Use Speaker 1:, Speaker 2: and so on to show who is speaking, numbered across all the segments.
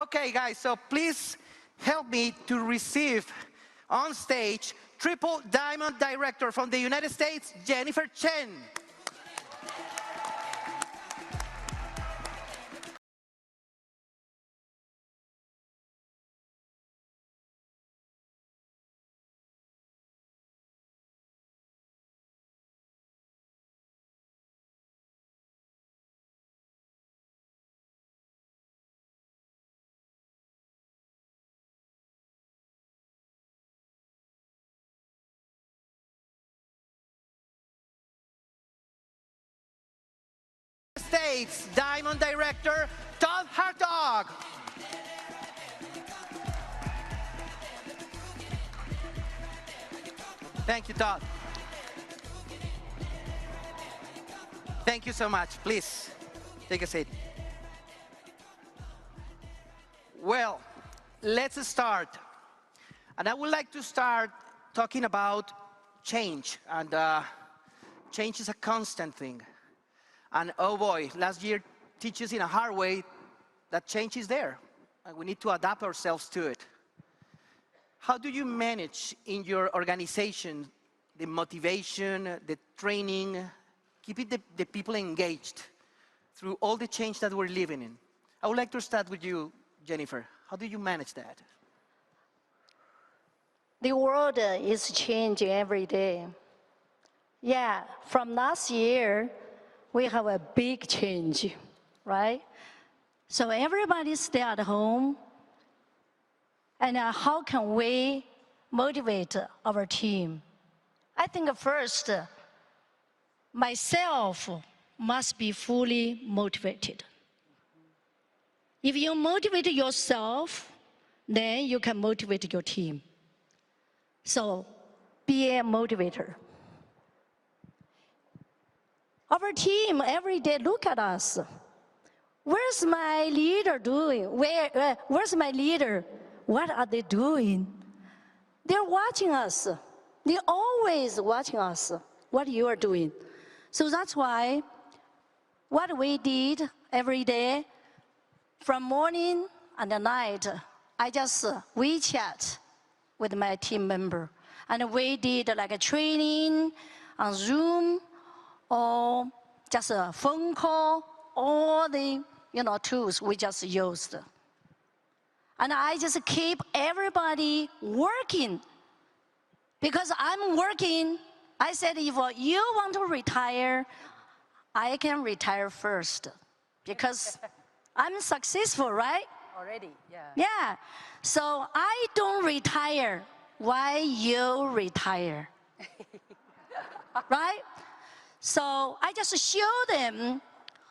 Speaker 1: Okay, guys, so please help me to receive on stage Triple Diamond Director from the United States, Jennifer Chen. States Diamond Director, Todd Hartog. Thank you, Todd. Thank you so much. Please, take a seat. Well, let's start. And I would like to start talking about change. And change is a constant thing. And oh boy, last year teaches in a hard way that change is there. And we need to adapt ourselves to it. How do you manage in your organization the motivation, the training, keeping the people engaged through all the change that we're living in? I would like to start with you, Jennifer. How do you manage that?
Speaker 2: The world is changing every day. Yeah, from last year, we have a big change, right? So everybody stay at home. And how can we motivate our team? I think first, myself must be fully motivated. If you motivate yourself, then you can motivate your team. So be a motivator. Our team every day look at us. Where's my leader doing? Where's my leader? What are they doing? They're watching us. They're always watching us, what you are doing. So that's why what we did every day, from morning and night, I just WeChat with my team member. And we did like a training on Zoom, or just a phone call, all the tools we just used. And I just keep everybody working. Because I'm working, I said, if you want to retire, I can retire first. Because I'm successful, right?
Speaker 3: Already, yeah.
Speaker 2: Yeah. So I don't retire. Why you retire? Right? So I just show them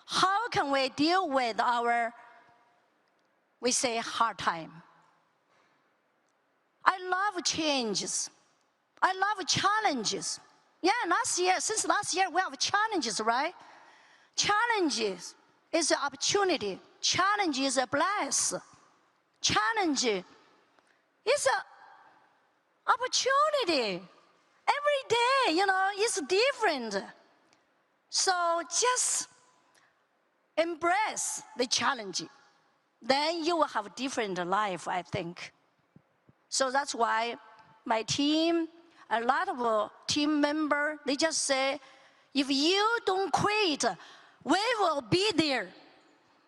Speaker 2: how can we deal with our, we say, hard time. I love changes. I love challenges. Yeah, since last year, we have challenges, right? Challenges is an opportunity. Challenge is a bless. Challenge is an opportunity. Every day, it's different. So just embrace the challenge. Then you will have a different life, I think. So that's why my team, a lot of team members, they just say, if you don't quit, we will be there.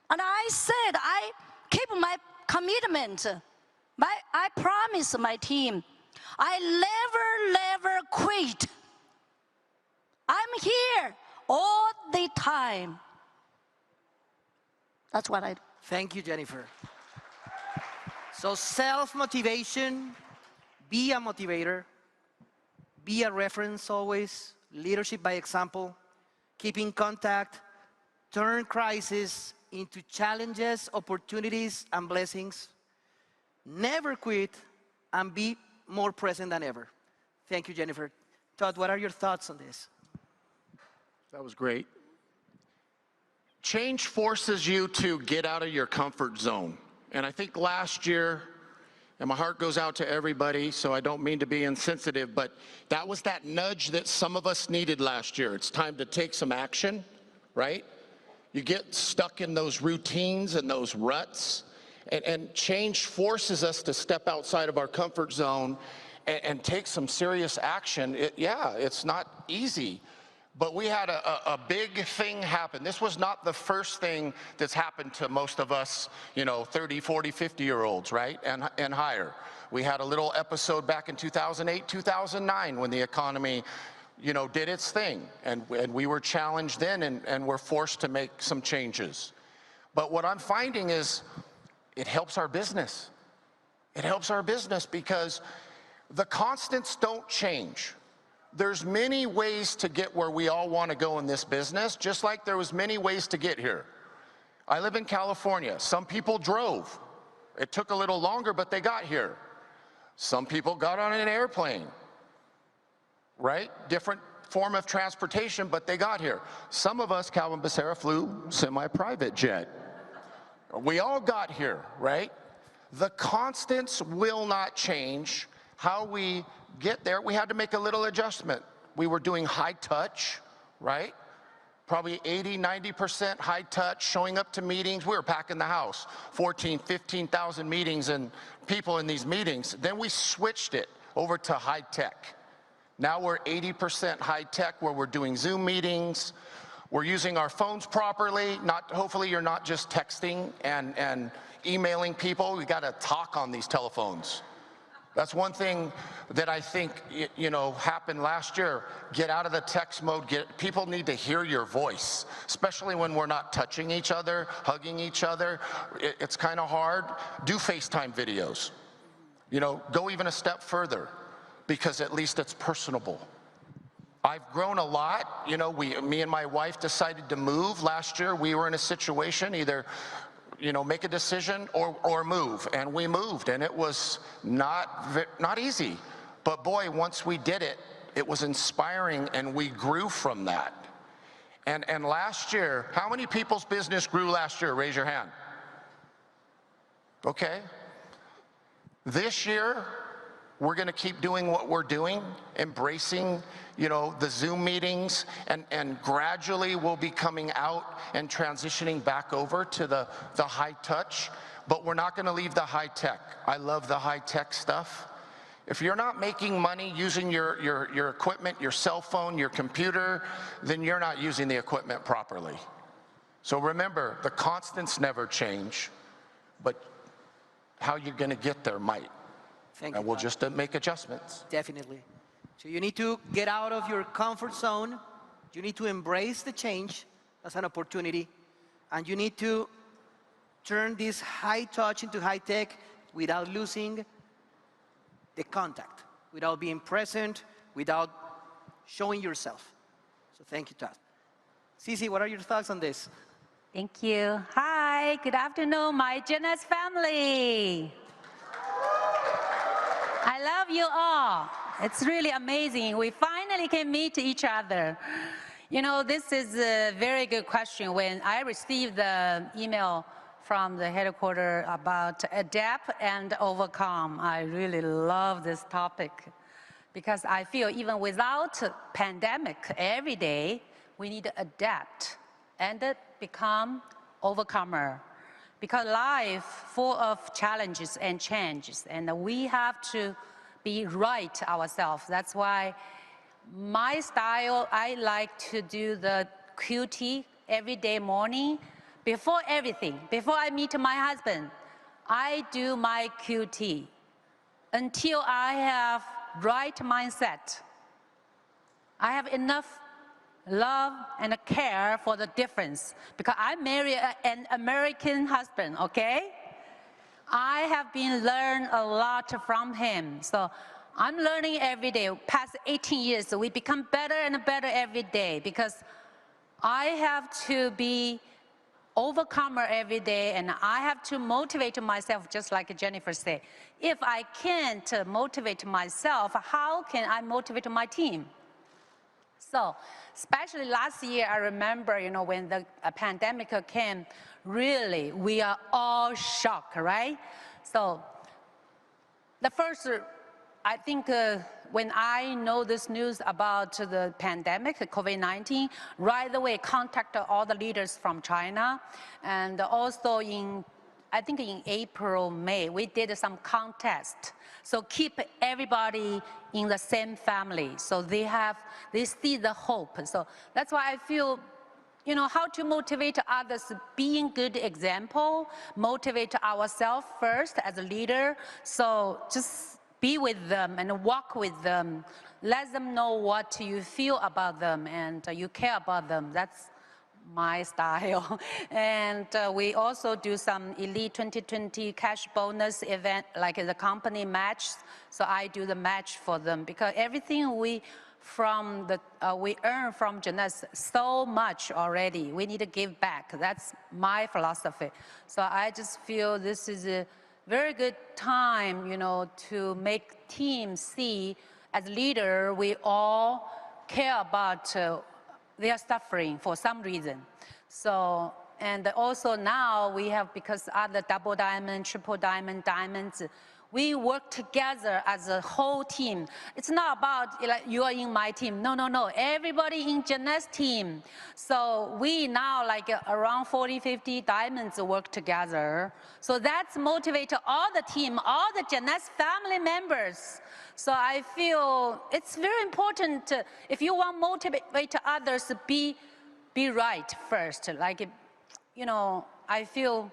Speaker 2: And I said, I keep my commitment. I promise my team, I never quit. I'm here all the time. That's what I do.
Speaker 1: Thank you, Jennifer. So self-motivation, be a motivator, be a reference always, leadership by example, keep in contact, turn crises into challenges, opportunities, and blessings. Never quit, and be more present than ever. Thank you, Jennifer. Todd, what are your thoughts on this?
Speaker 4: That was great. Change forces you to get out of your comfort zone. And I think last year, and my heart goes out to everybody, so I don't mean to be insensitive, but that was that nudge that some of us needed last year. It's time to take some action, right? You get stuck in those routines and those ruts, And change forces us to step outside of our comfort zone and take some serious action. It's not easy. But we had a big thing happen. This was not the first thing that's happened to most of us, 30, 40, 50-year-olds, right? And higher. We had a little episode back in 2008, 2009 when the economy, did its thing. And we were challenged then and were forced to make some changes. But what I'm finding is it helps our business. It helps our business because the constants don't change. There's many ways to get where we all want to go in this business, just like there was many ways to get here. I live in California. Some people drove. It took a little longer, but they got here. Some people got on an airplane, right? Different form of transportation, but they got here. Some of us, Calvin Becerra, flew semi-private jet. We all got here, right? The constants will not change. How we get there, we had to make a little adjustment. We were doing high touch, right? Probably 80, 90% high touch, showing up to meetings. We were packing the house, 14, 15,000 meetings and people in these meetings. Then we switched it over to high tech. Now we're 80% high tech where we're doing Zoom meetings. We're using our phones properly. Hopefully you're not just texting and emailing people. We got to talk on these telephones. That's one thing that I think, happened last year. Get out of the text mode. People need to hear your voice, especially when we're not touching each other, hugging each other. It's kind of hard. Do FaceTime videos. Go even a step further because at least it's personable. I've grown a lot. Me and my wife decided to move last year. We were in a situation either make a decision or move. And we moved, and it was not easy. But boy, once we did it, it was inspiring, and we grew from that. And last year, how many people's business grew last year? Raise your hand. Okay. This year, we're going to keep doing what we're doing, embracing, the Zoom meetings, and gradually we'll be coming out and transitioning back over to the high touch, but we're not going to leave the high tech. I love the high tech stuff. If you're not making money using your equipment, your cell phone, your computer, then you're not using the equipment properly. So remember, the constants never change, but how you're going to get there might.
Speaker 1: Thank you,
Speaker 4: and we'll
Speaker 1: Todd.
Speaker 4: just make adjustments.
Speaker 1: Definitely. So you need to get out of your comfort zone. You need to embrace the change as an opportunity. And you need to turn this high touch into high tech without losing the contact, without being present, without showing yourself. So thank you, Todd. Cici, what are your thoughts on this?
Speaker 3: Thank you. Hi, good afternoon, my Genes family. I love you all. It's really amazing. We finally can meet each other. This is a very good question. When I received the email from the headquarters about adapt and overcome, I really love this topic because I feel even without pandemic, every day we need to adapt and become overcomer. Because life full of challenges and changes, and we have to be right ourselves. That's why my style, I like to do the QT every day morning. Before everything, before I meet my husband, I do my QT until I have right mindset. I have enough love and care for the difference because I married an American husband, okay? I have been learning a lot from him. So I'm learning every day. Past 18 years, so we become better and better every day because I have to be overcomer every day and I have to motivate myself just like Jennifer said. If I can't motivate myself, how can I motivate my team? So, especially last year, I remember, when the pandemic came, really, we are all shocked, right? So, the first, I think, when I know this news about the pandemic, COVID-19, right away contact all the leaders from China, and also in I think in April, May, we did some contest. So keep everybody in the same family. So they see the hope. So that's why I feel, you know, how to motivate others, being good example, motivate ourselves first as a leader. So just be with them and walk with them. Let them know what you feel about them and you care about them. That's my style. And we also do some Elite 2020 cash bonus event, like the company match. So I do the match for them because everything we earn from Jeunesse so much already. We need to give back. That's my philosophy. So I just feel this is a very good time, you know, to make teams see as leader, we all care about they are suffering for some reason. So, and also now we have, because other double diamond, triple diamond, diamonds, we work together as a whole team. It's not about like you are in my team. No, no, no. Everybody in Jeunesse team. So we now like around 40, 50 diamonds work together. So that's motivate all the team, all the Jeunesse family members. So I feel it's very important if you want to motivate others, be right first. Like, you know, I feel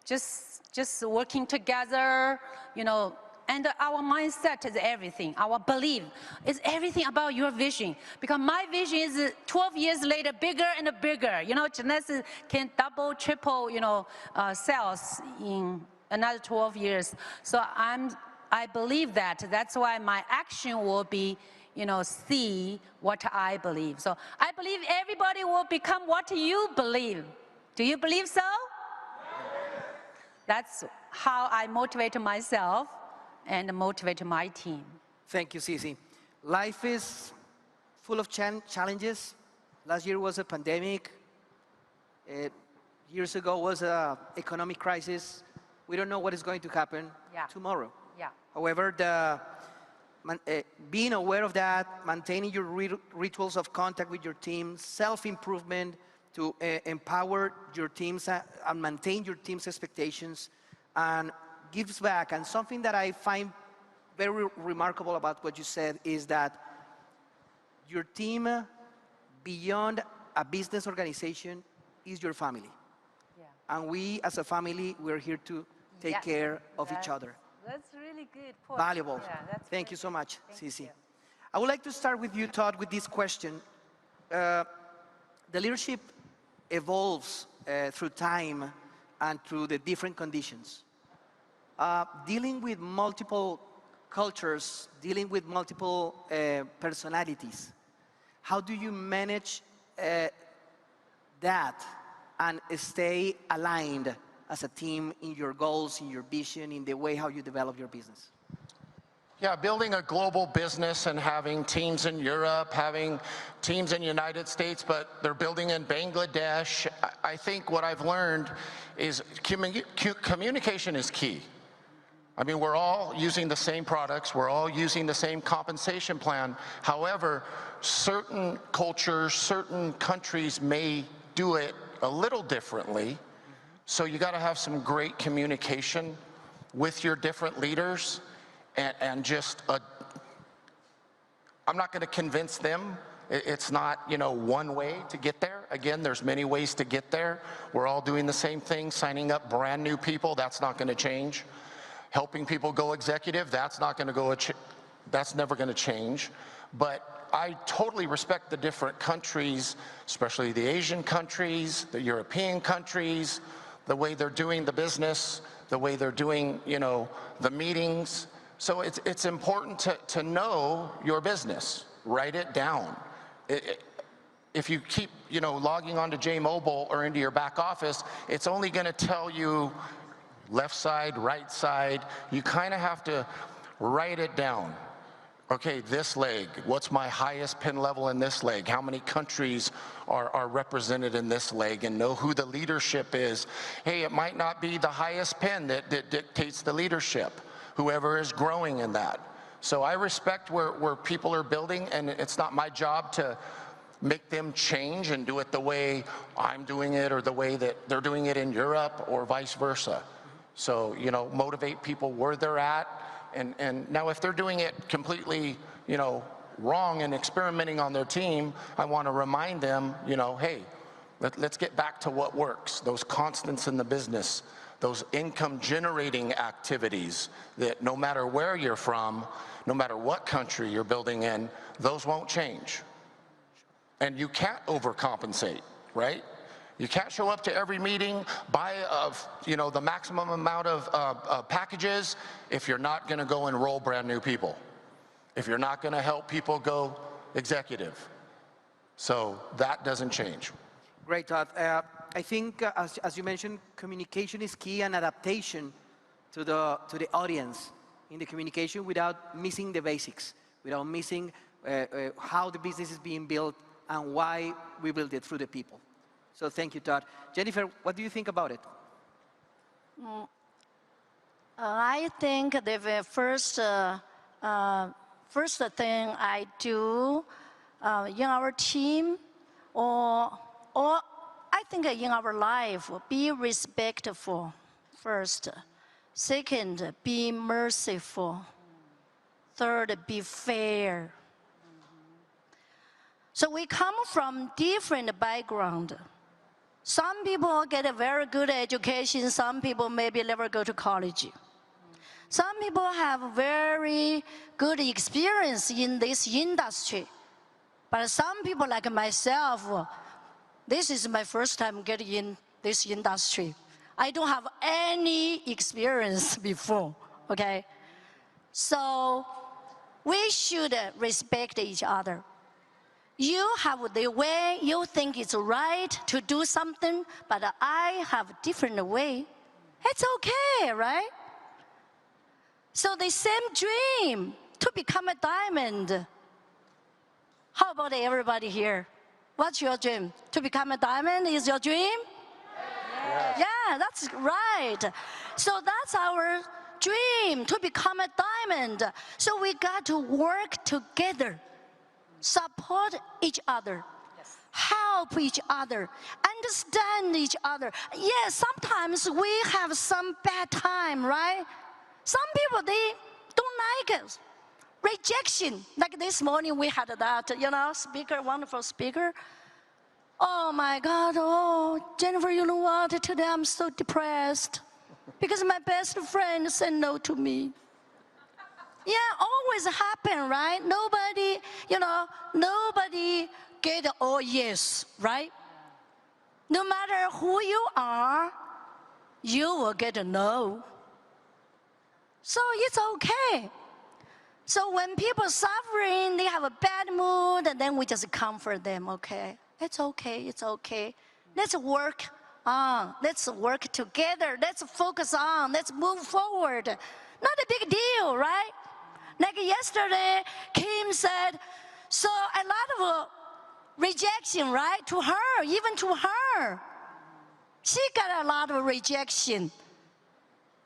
Speaker 3: just working together, you know, and our mindset is everything. Our belief is everything about your vision. Because my vision is 12 years later, bigger and bigger. You know, Jeunesse can double, triple, you know, sales in another 12 years. So I believe that. That's why my action will be, you know, see what I believe. So I believe everybody will become what you believe. Do you believe so? That's how I motivate myself and motivate my team.
Speaker 1: Thank you, Cici. Life is full of challenges. Last year was a pandemic. Years ago was an economic crisis. We don't know what is going to happen tomorrow.
Speaker 3: Yeah.
Speaker 1: However, being aware of that, maintaining your rituals of contact with your team, self-improvement to empower your teams and maintain your team's expectations, and gives back. And something that I find very remarkable about what you said is that your team, beyond a business organization, is your family.
Speaker 3: Yeah.
Speaker 1: And we, as a family, we're here to take care of each other.
Speaker 3: That's really good point.
Speaker 1: Valuable.
Speaker 3: Yeah, that's
Speaker 1: Thank you so much,
Speaker 3: Thank
Speaker 1: Cici.
Speaker 3: you.
Speaker 1: I would like to start with you, Todd, with this question. The leadership evolves through time and through the different conditions. Dealing with multiple cultures, dealing with multiple personalities, how do you manage that and stay aligned as a team in your goals, in your vision, in the way how you develop your business?
Speaker 4: Yeah, building a global business and having teams in Europe, having teams in the United States, but they're building in Bangladesh. I think what I've learned is communication is key. I mean, we're all using the same products, we're all using the same compensation plan. However, certain cultures, certain countries may do it a little differently. So you got to have some great communication with your different leaders. And just, I'm not going to convince them. It's not, you know, one way to get there. Again, there's many ways to get there. We're all doing the same thing, signing up brand new people, that's not going to change. Helping people go executive, that's not going to go, that's never going to change. But I totally respect the different countries, especially the Asian countries, the European countries, the way they're doing the business, the way they're doing, you know, the meetings. So it's important to know your business, write it down. If you keep, you know, logging onto JMobile or into your back office, it's only going to tell you left side, right side. You kind of have to write it down. Okay, this leg, what's my highest pin level in this leg? How many countries are represented in this leg, and know who the leadership is. Hey, it might not be the highest pin that dictates the leadership. Whoever is growing in that. So I respect where people are building, and it's not my job to make them change and do it the way I'm doing it or the way that they're doing it in Europe or vice versa. So, you know, motivate people where they're at. And now if they're doing it completely, you know, wrong and experimenting on their team, I want to remind them, you know, hey, let's get back to what works, those constants in the business, those income generating activities that no matter where you're from, no matter what country you're building in, those won't change. And you can't overcompensate, right? You can't show up to every meeting, buy you know, the maximum amount of packages if you're not going to go enroll brand new people, if you're not going to help people go executive. So that doesn't change.
Speaker 1: Great, Todd. I think, as you mentioned, communication is key and adaptation to the audience in the communication without missing the basics, without missing how the business is being built and why we build it through the people. So thank you, Todd. Jennifer, what do you think about it?
Speaker 2: I think the first thing I do in our team, or I think in our life, be respectful first. Second, be merciful. Third, be fair. So we come from different backgrounds. Some people get a very good education, some people maybe never go to college. Some people have very good experience in this industry. But some people like myself, this is my first time getting in this industry. I don't have any experience before, okay? So we should respect each other. You have the way you think it's right to do something, but I have a different way. It's okay, right? So the same dream to become a diamond. How about everybody here? What's your dream? To become a diamond is your dream? Yes. Yeah, that's right. So that's our dream, to become a diamond. So we got to work together. Support each other, yes. Help each other, understand each other. Yes, sometimes we have some bad time, right? Some people, they don't like us. Rejection, like this morning we had that, you know, speaker, wonderful speaker. Oh my God, oh, Jennifer, you know what, today I'm so depressed because my best friend said no to me. Yeah, always happen, right? Nobody, you know, nobody get all yes, right? No matter who you are, you will get a no. So it's okay. So when people suffering, they have a bad mood, and then we just comfort them, okay? It's okay, it's okay. Let's work on, let's work together, let's focus on, let's move forward. Not a big deal, right? Like yesterday, Kim said, so a lot of rejection, right? To her, even to her. She got a lot of rejection.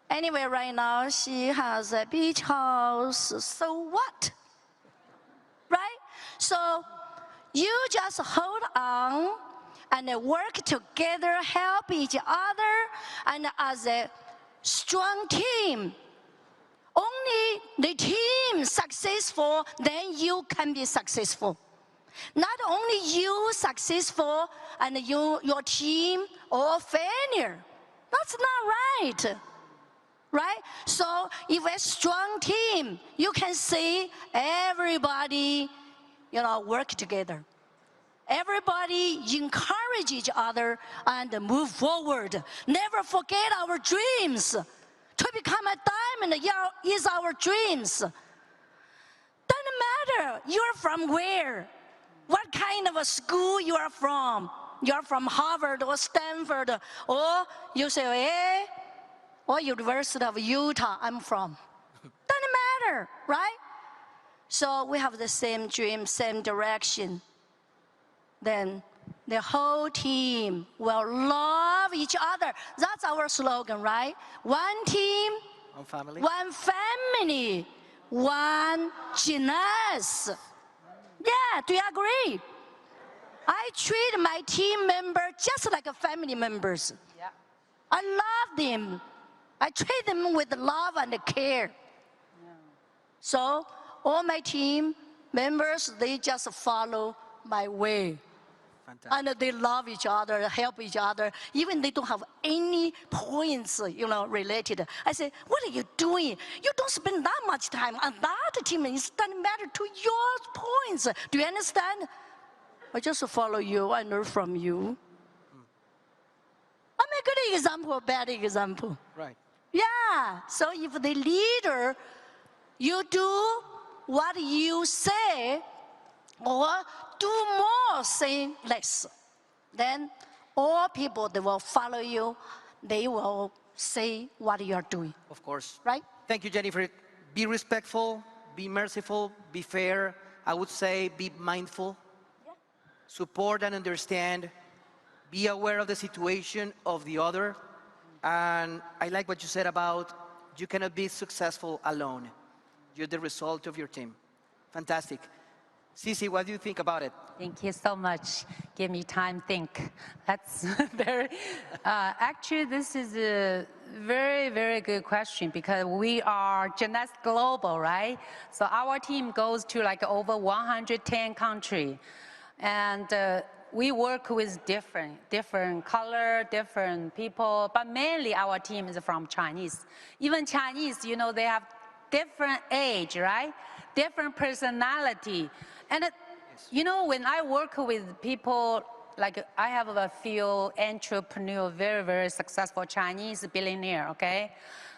Speaker 2: Anyway, right now, she has a beach house, so what? Right? So you just hold on and work together, help each other, and as a strong team, only the team successful, then you can be successful. Not only you successful and your team or failure. That's not right. Right? So if a strong team, you can see everybody, you know, work together. Everybody encourage each other and move forward. Never forget our dreams. To become a diamond is our dreams. Doesn't matter you're from where, what kind of a school you are from. You're from Harvard or Stanford or UCLA or University of Utah, I'm from. Doesn't matter, right? So we have the same dream, same direction. Then the whole team will love each other. That's our slogan, right? One team,
Speaker 1: One family.
Speaker 2: One family, one genius. Yeah, do you agree? I treat my team member just like a family members.
Speaker 3: Yeah.
Speaker 2: I love them. I treat them with love and care. So all my team members, they just follow my way.
Speaker 1: Fantastic.
Speaker 2: And they love each other, help each other. Even they don't have any points, related. I say, what are you doing? You don't spend that much time on that team. It doesn't matter to your points. Do you understand? I just follow you. I learn from you. I'm a good example, bad example.
Speaker 1: Right.
Speaker 2: Yeah. So if the leader, you do what you say, or do more, say less, then all people, they will follow you. They will say what you're doing,
Speaker 1: Of course.
Speaker 2: right?
Speaker 1: Thank you, Jennifer. Be respectful, be merciful, be fair. I would say be mindful. Support and understand. Be aware of the situation of the other. And I like what you said about you cannot be successful alone. You're the result of your team. Fantastic. Cici, what do you think about it?
Speaker 3: Thank you so much. Give me time to think. That's very, actually this is a very, very good question because we are Jeunesse Global, right? So our team goes to like over 110 countries. And we work with different color, different people, but mainly our team is from Chinese. Even Chinese, they have different age, right? Different personality. And when I work with people, like I have a few entrepreneur, very, very successful Chinese billionaire, okay?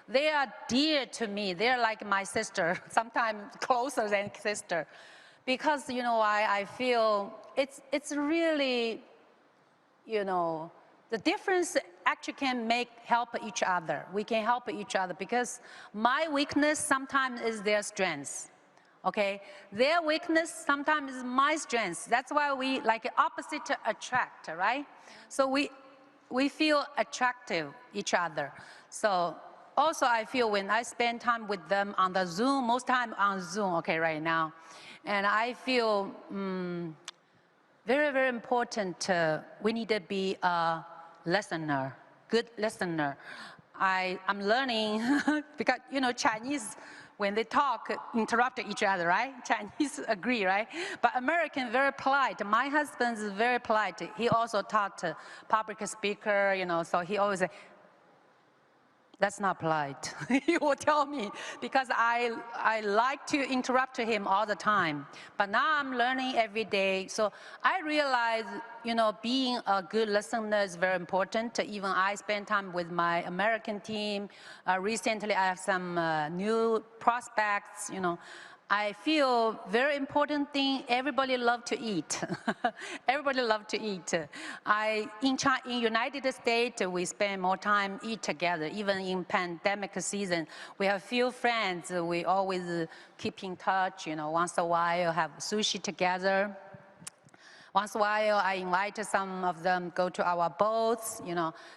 Speaker 3: They are dear to me. They're like my sister, sometimes closer than sister. Because, I feel it's really, the difference actually can help each other. We can help each other because my weakness sometimes is their strength. Okay, their weakness sometimes is my strength. That's why we like opposite attract, right? So we feel attractive each other. So also I feel when I spend time with them on the Zoom, most time on Zoom, okay, right now, and I feel very, very important. We need to be a listener, good listener. I'm learning because Chinese, when they talk, interrupt each other, right? Chinese agree, right? But American, very polite. My husband is very polite. He also taught public speaker, so he always say, that's not polite. He will tell me because I like to interrupt him all the time. But now I'm learning every day. So I realize, being a good listener is very important. Even I spend time with my American team. Recently, I have some new prospects, I feel very important thing, everybody love to eat. Everybody love to eat. In United States, we spend more time eat together. Even in pandemic season, we have few friends. We always keep in touch, once a while have sushi together. Once in a while, I invite some of them go to our boats,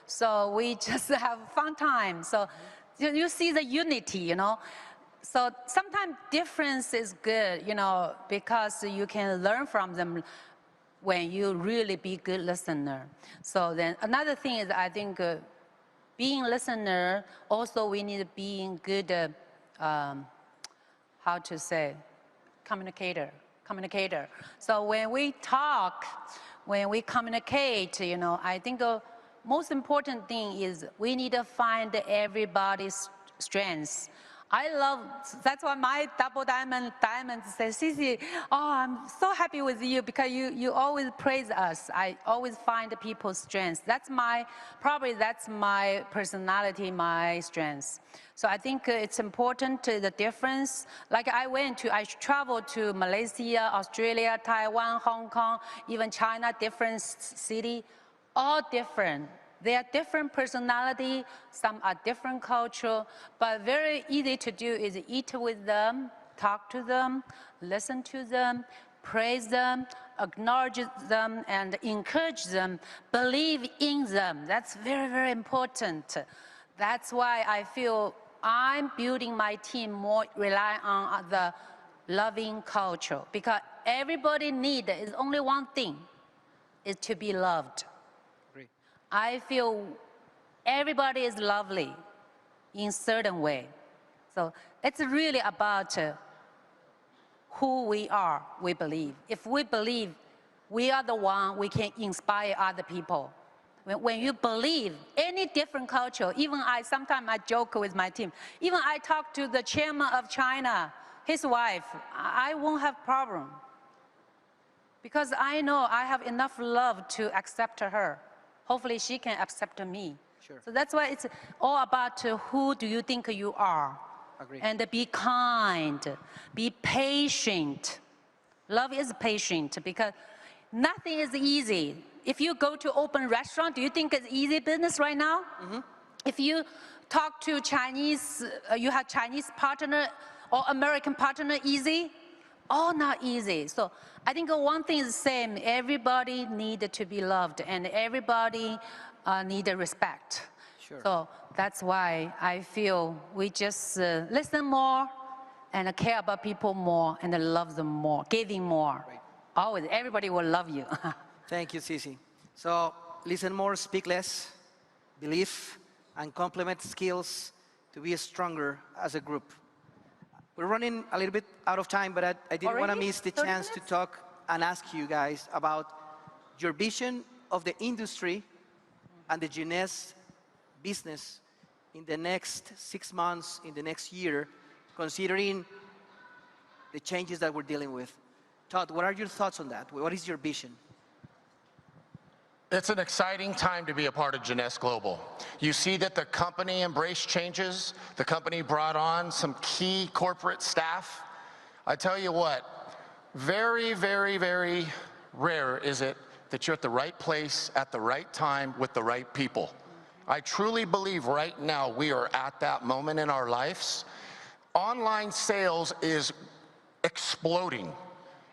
Speaker 3: So we just have fun time. So you see the unity, So sometimes difference is good, because you can learn from them when you really be good listener. So then another thing is I think being listener, also we need being good, how to say, communicator. So when we talk, when we communicate, I think the most important thing is we need to find everybody's strengths. That's why my double diamond says, Cici, I'm so happy with you because you always praise us. I always find people's strengths. That's my personality, my strengths. So I think it's important the difference. Like I traveled to Malaysia, Australia, Taiwan, Hong Kong, even China, different city, all different. They are different personality, some are different culture, but very easy to do is eat with them, talk to them, listen to them, praise them, acknowledge them, and encourage them, believe in them. That's very, very important. That's why I feel I'm building my team more rely on the loving culture because everybody is only one thing, is to be loved. I feel everybody is lovely. in certain way. So it's really about who we are, we believe. If we believe we are the one, we can inspire other people. When you believe any different culture, even sometimes I joke with my team, even I talk to the chairman of China, his wife, I won't have problem. Because I know I have enough love to accept her. Hopefully she can accept me.
Speaker 1: Sure.
Speaker 3: So that's why it's all about who do you think you are.
Speaker 1: Agree.
Speaker 3: And be kind, be patient. Love is patient because nothing is easy. If you go to open restaurant, do you think it's easy business right now? Mm-hmm. If you talk to Chinese, you have Chinese partner or American partner, easy? All not easy. So I think one thing is the same. Everybody need to be loved and everybody need respect.
Speaker 1: Sure.
Speaker 3: So that's why I feel we just listen more and care about people more and love them more, giving more.
Speaker 1: Right.
Speaker 3: Always, everybody will love you.
Speaker 1: Thank you, Cici. So listen more, speak less, believe, and complement skills to be stronger as a group. We're running a little bit out of time, but I didn't want to
Speaker 3: Already?
Speaker 1: miss the
Speaker 3: 30
Speaker 1: chance to
Speaker 3: minutes?
Speaker 1: talk and ask you guys about your vision of the industry and the Jeunesse business in the next 6 months, in the next year, considering the changes that we're dealing with. Todd, what are your thoughts on that? What is your vision?
Speaker 4: It's an exciting time to be a part of Jeunesse Global. You see that the company embraced changes. The company brought on some key corporate staff. I tell you what, very, very, very rare is it that you're at the right place at the right time with the right people. I truly believe right now we are at that moment in our lives. Online sales is exploding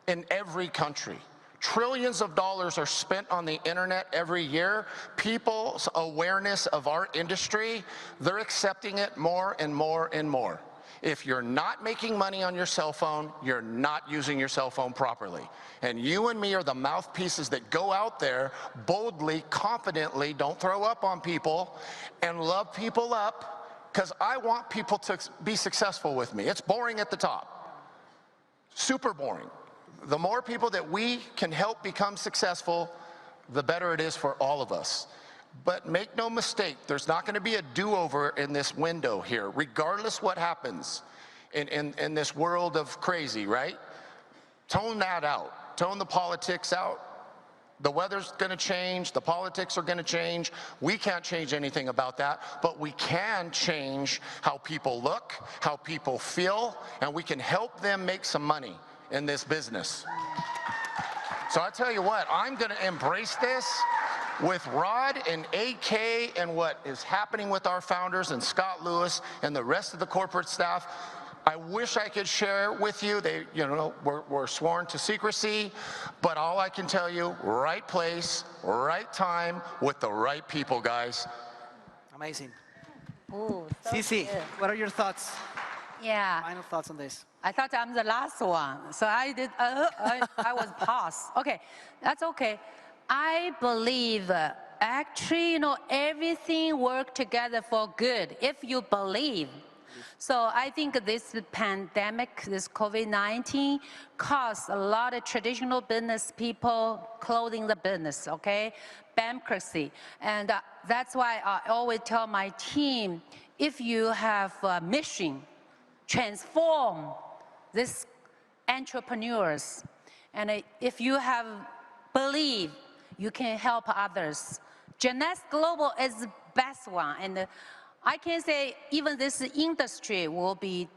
Speaker 4: in every country. Trillions of dollars are spent on the internet every year. People's awareness of our industry, they're accepting it more and more and more. If you're not making money on your cell phone, you're not using your cell phone properly. And you and me are the mouthpieces that go out there boldly, confidently, don't throw up on people, and love people up, because I want people to be successful with me. It's boring at the top. Super boring. The more people that we can help become successful, the better it is for all of us. But make no mistake, there's not going to be a do-over in this window here, regardless what happens in this world of crazy, right? Tone that out. Tone the politics out. The weather's going to change. The politics are going to change. We can't change anything about that, but we can change how people look, how people feel, and we can help them make some money in this business. So I tell you what, I'm going to embrace this with Rod and AK and what is happening with our founders and Scott Lewis and the rest of the corporate staff. I wish I could share with you. They, we're sworn to secrecy, but all I can tell you, right place, right time, with the right people, guys.
Speaker 1: Amazing.
Speaker 3: Ooh, so
Speaker 1: Cici,
Speaker 3: good.
Speaker 1: what are your thoughts?
Speaker 3: Yeah.
Speaker 1: Final thoughts on this?
Speaker 3: I thought I'm the last one, so I did. I was paused. Okay, that's okay. I believe actually, everything works together for good if you believe. So I think this pandemic, this COVID-19, caused a lot of traditional business people closing the business. Okay, bankruptcy, and that's why I always tell my team, if you have a mission, transform these entrepreneurs. And if you have belief, you can help others. Jeunesse Global is the best one. And I can say even this industry will be,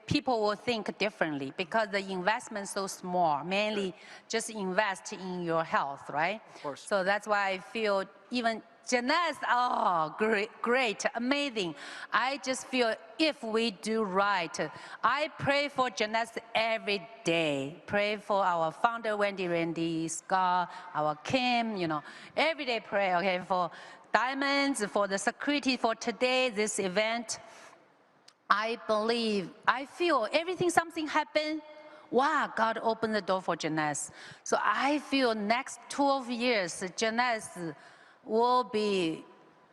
Speaker 3: people will think differently because the investment is so small, mainly just invest in your health, right?
Speaker 1: Of course.
Speaker 3: So that's why I feel even Jeunesse, oh, great, amazing. I just feel if we do right, I pray for Jeunesse every day. Pray for our founder, Randy, Scott, our Kim, every day pray, okay, for Diamonds, for the security for today, this event. I believe, I feel something happened, wow, God opened the door for Jeunesse. So I feel next 12 years, Jeunesse will be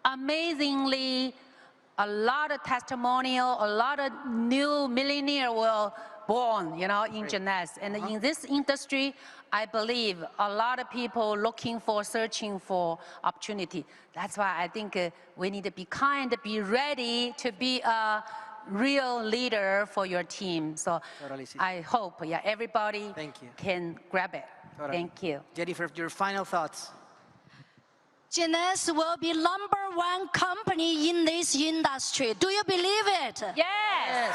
Speaker 3: amazingly a lot of testimonial, a lot of new millionaires were born, in Jeunesse. And in this industry, I believe a lot of people searching for opportunity. That's why I think we need to be kind, be ready to be a real leader for your team. So
Speaker 1: Totally, Cece.
Speaker 3: I hope, everybody
Speaker 1: Thank you.
Speaker 3: can grab it.
Speaker 1: Totally.
Speaker 3: Thank you.
Speaker 1: Jennifer, your final thoughts.
Speaker 2: Jeunesse will be #1 company in this industry. Do you believe it?
Speaker 3: Yes.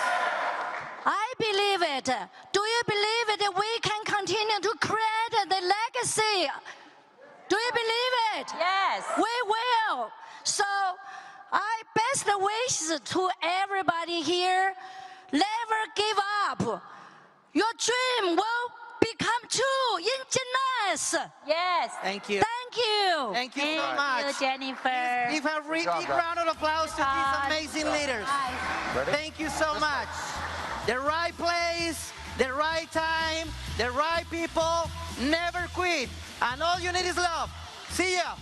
Speaker 2: I believe it. Do you believe it? We can continue to create the legacy. Do you believe it?
Speaker 3: Yes.
Speaker 2: We will. So I best wishes to everybody here. Never give up. Your dream will become true in Jeunesse.
Speaker 3: Yes.
Speaker 1: Thank you.
Speaker 2: Thank you.
Speaker 1: Thank you so
Speaker 3: Thank
Speaker 1: much.
Speaker 3: you, Jennifer.
Speaker 1: Give a big round of applause to these amazing leaders. Thank you so much. The right place, the right time, the right people. Never quit. And all you need is love. See ya.